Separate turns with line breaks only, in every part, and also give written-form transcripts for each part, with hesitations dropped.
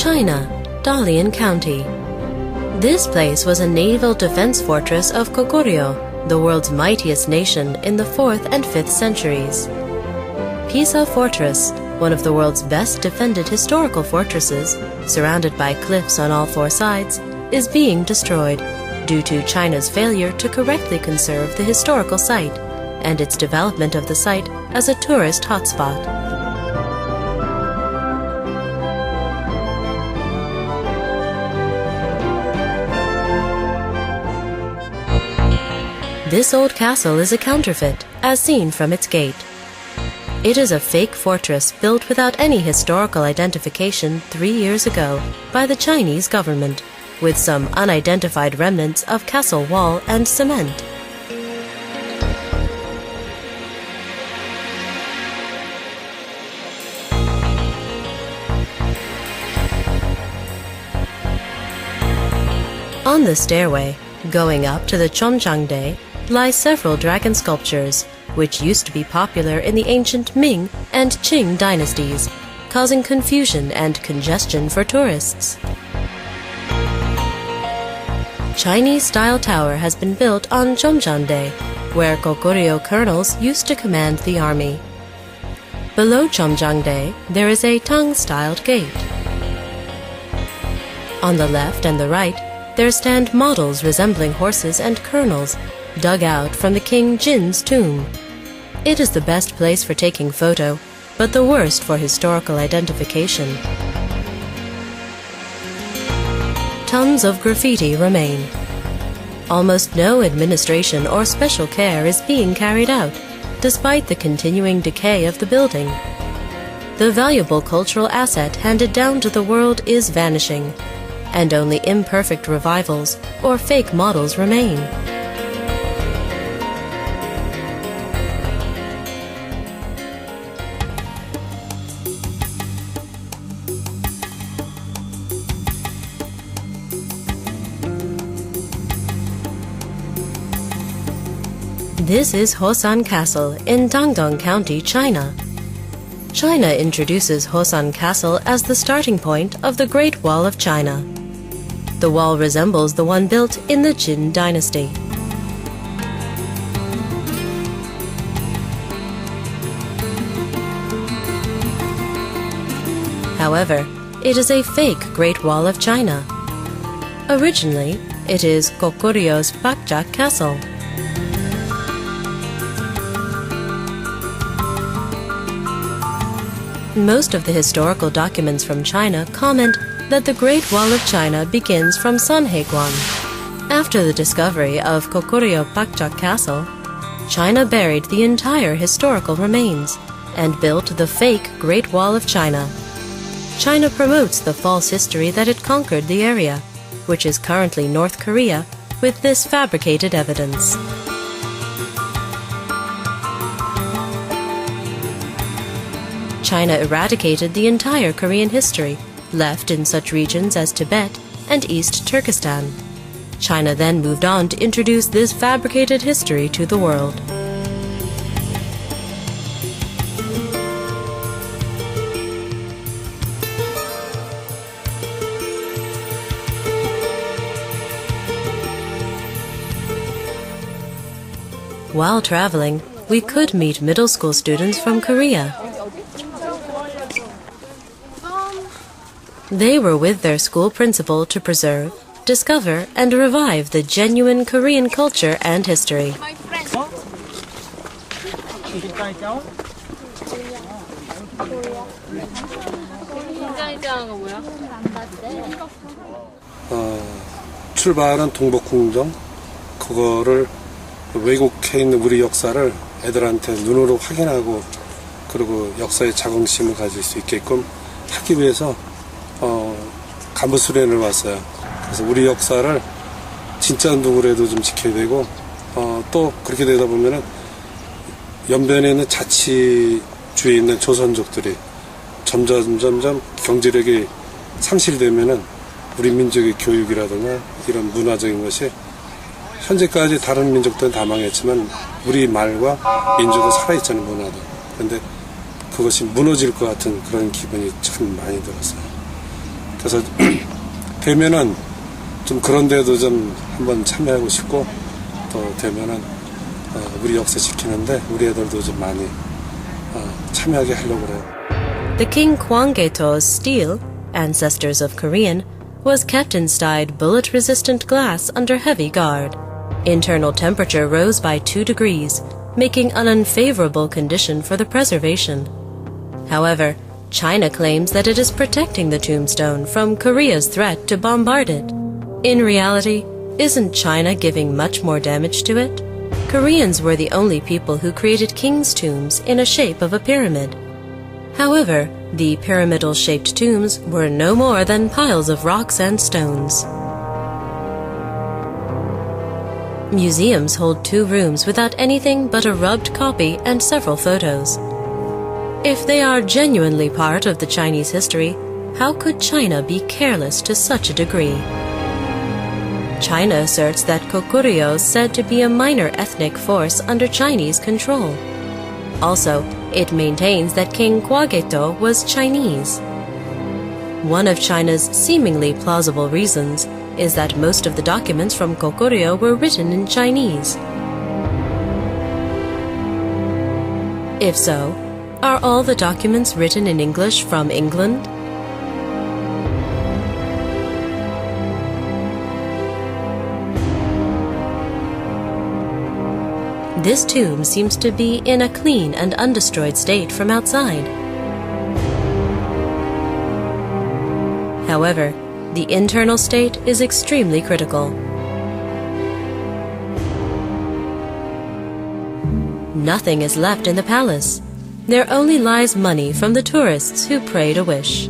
China, Dalian County. This place was a naval defense fortress of Goguryeo, the world's mightiest nation in the 4th and 5th centuries. Pisa Fortress, one of the world's best defended historical fortresses, surrounded by cliffs on all 4 sides, is being destroyed due to China's failure to correctly conserve the historical site and its development of the site as a tourist hotspot. This old castle is a counterfeit, as seen from its gate. It is a fake fortress built without any historical identification 3 years ago by the Chinese government, with some unidentified remnants of castle wall and cement. On the stairway, going up to the Cheongjangdae, lie several dragon sculptures, which used to be popular in the ancient Ming and Qing dynasties, causing confusion and congestion for tourists. Chinese-style tower has been built on Cheongjangdae, where Goguryeo colonels used to command the army. Below Cheongjangdae, there is a Tang-styled gate. On the left and the right, there stand models resembling horses and colonels, dug out from the King Jin's tomb. It is the best place for taking photo, but the worst for historical identification. Tons of graffiti remain. Almost no administration or special care is being carried out, despite the continuing decay of the building. The valuable cultural asset handed down to the world is vanishing, and only imperfect revivals or fake models remain. This is Hosan Castle in Dongbukgongjeong County, China. China introduces Hosan Castle as the starting point of the Great Wall of China. The wall resembles the one built in the Jin dynasty. However, it is a fake Great Wall of China. Originally, it is Goguryeo Bakjak Castle. Most of the historical documents from China comment that the Great Wall of China begins from Sanheguan. After the discovery of Goguryeo Bakjak Castle, China buried the entire historical remains and built the fake Great Wall of China. China promotes the false history that it conquered the area, which is currently North Korea, with this fabricated evidence. China eradicated the entire Korean history, left in such regions as Tibet and East Turkestan. China then moved on to introduce this fabricated history to the world. While traveling, we could meet middle school students from Korea. They were with their school principal to preserve, discover, and revive the genuine Korean culture and history.
출발은 동북궁정, 그거를 왜곡해 있는 우리 역사를 애들한테 눈으로 확인하고 그리고 역사에 자긍심을 가질 수 있게끔 하기 위해서 간부 수련을 왔어요. 그래서 우리 역사를 진짜 누구라도 좀 지켜야 되고 또 그렇게 되다 보면은 연변에 있는 자치주에 있는 조선족들이 점점 경제력이 상실되면은 우리 민족의 교육이라든가 이런 문화적인 것이 현재까지 다른 민족들은 다 망했지만 우리 말과 민족은 살아있잖아요, 문화도. 그런데 그것이 무너질 것 같은 그런 기분이 참 많이 들었어요. 그래서 되면은 좀 그런 데도 좀 한번 참여하고 싶고 또 되면은 우리 역사 지키는데 우리 애들도 좀 많이 참여하게 하려고 그래요.
The King Gwanggaeto's steel, ancestors of Korean, was kept inside bullet-resistant glass under heavy guard. Internal temperature rose by 2 degrees, making an unfavorable condition for the preservation. However, China claims that it is protecting the tombstone from Korea's threat to bombard it. In reality, isn't China giving much more damage to it? Koreans were the only people who created kings' tombs in a shape of a pyramid. However, the pyramidal-shaped tombs were no more than piles of rocks and stones. Museums hold 2 rooms without anything but a rubbed copy and several photos. If they are genuinely part of the Chinese history, how could China be careless to such a degree? China asserts that Goguryeo is said to be a minor ethnic force under Chinese control. Also, it maintains that King Gwanggaeto was Chinese. One of China's seemingly plausible reasons is that most of the documents from Goguryeo were written in Chinese. If so, are all the documents written in English from England? This tomb seems to be in a clean and undestroyed state from outside. However, the internal state is extremely critical. Nothing is left in the palace. There only lies money from the tourists who prayed a wish.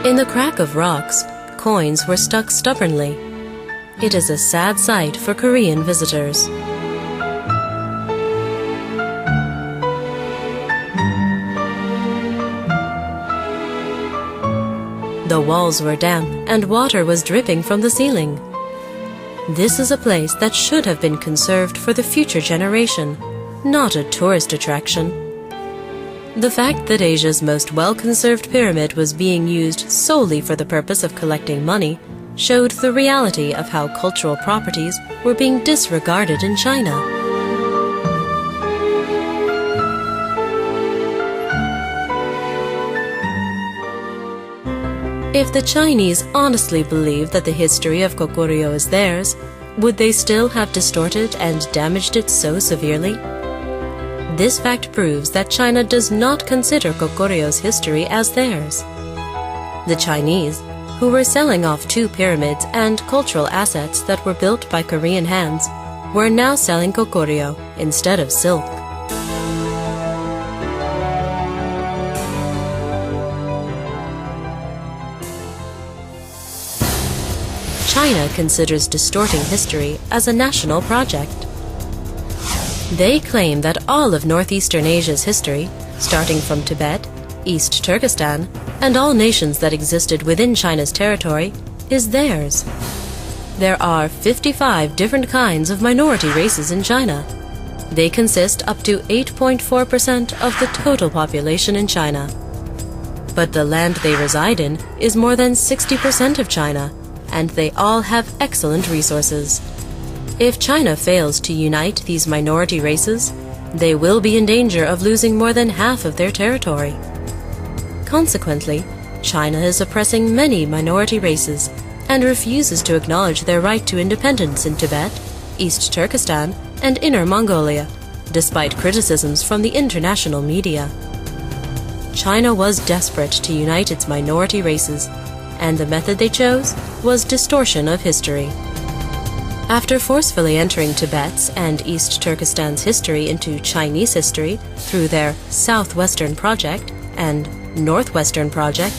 In the crack of rocks, coins were stuck stubbornly. It is a sad sight for Korean visitors. The walls were damp and water was dripping from the ceiling. This is a place that should have been conserved for the future generation, not a tourist attraction. The fact that Asia's most well-conserved pyramid was being used solely for the purpose of collecting money showed the reality of how cultural properties were being disregarded in China. If the Chinese honestly believe that the history of Goguryeo is theirs, would they still have distorted and damaged it so severely? This fact proves that China does not consider Goguryeo's history as theirs. The Chinese, who were selling off 2 pyramids and cultural assets that were built by Korean hands, were now selling Goguryeo instead of silk. China considers distorting history as a national project. They claim that all of Northeastern Asia's history, starting from Tibet, East Turkestan, and all nations that existed within China's territory, is theirs. There are 55 different kinds of minority races in China. They consist up to 8.4% of the total population in China. But the land they reside in is more than 60% of China, and they all have excellent resources. If China fails to unite these minority races, they will be in danger of losing more than half of their territory. Consequently, China is oppressing many minority races and refuses to acknowledge their right to independence in Tibet, East Turkestan, and Inner Mongolia, despite criticisms from the international media. China was desperate to unite its minority races, and the method they chose was distortion of history. After forcefully entering Tibet's and East Turkestan's history into Chinese history through their Southwestern Project and Northwestern Project,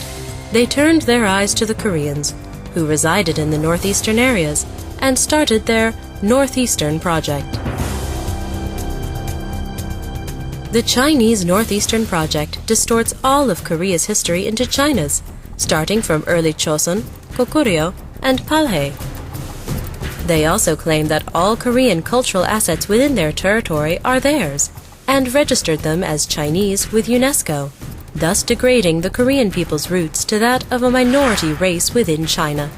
they turned their eyes to the Koreans, who resided in the northeastern areas, and started their Northeastern Project. The Chinese Northeastern Project distorts all of Korea's history into China's, starting from early Chosun, Goguryeo, and Palhae. They also claim that all Korean cultural assets within their territory are theirs, and registered them as Chinese with UNESCO, thus degrading the Korean people's roots to that of a minority race within China,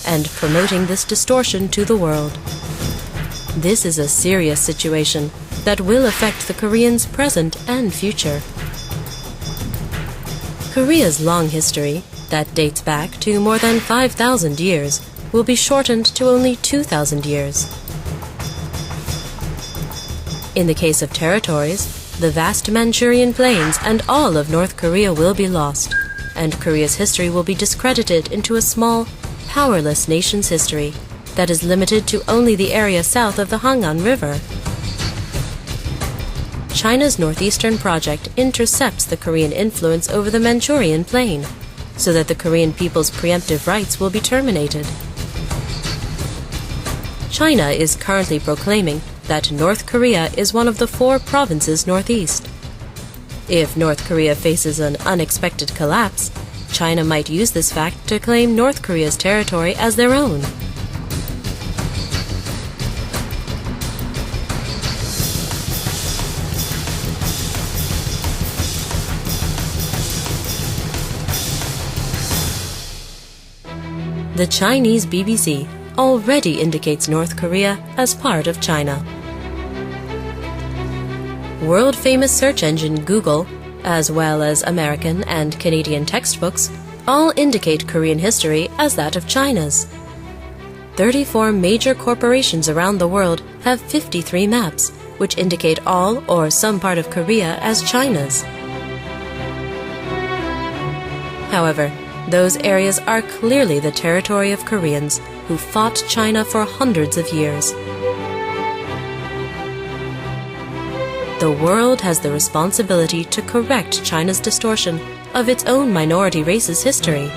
and promoting this distortion to the world. This is a serious situation that will affect the Koreans' present and future. Korea's long history, that dates back to more than 5,000 years, will be shortened to only 2,000 years. In the case of territories, the vast Manchurian plains and all of North Korea will be lost, and Korea's history will be discredited into a small, powerless nation's history that is limited to only the area south of the Hangan River. China's northeastern project intercepts the Korean influence over the Manchurian plain, so that the Korean people's preemptive rights will be terminated. China is currently proclaiming that North Korea is one of the 4 provinces northeast. If North Korea faces an unexpected collapse, China might use this fact to claim North Korea's territory as their own. The Chinese BBC already indicates North Korea as part of China. World-famous search engine Google, as well as American and Canadian textbooks, all indicate Korean history as that of China's. 34 major corporations around the world have 53 maps, which indicate all or some part of Korea as China's. However, those areas are clearly the territory of Koreans who fought China for hundreds of years. The world has the responsibility to correct China's distortion of its own minority races' history.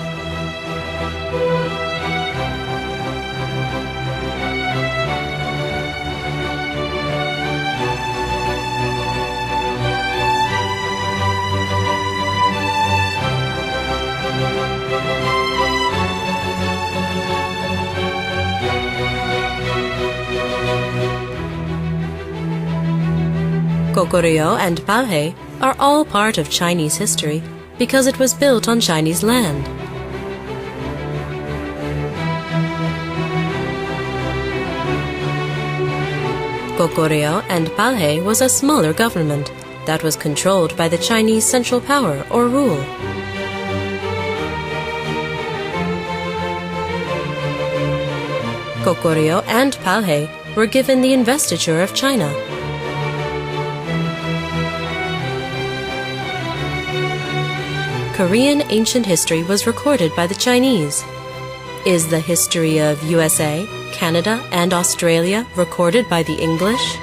Goguryeo and Balhae are all part of Chinese history because it was built on Chinese land. Goguryeo and Balhae was a smaller government that was controlled by the Chinese central power or rule. Goguryeo and Balhae were given the investiture of China. Korean ancient history was recorded by the Chinese. Is the history of USA, Canada, and Australia recorded by the English?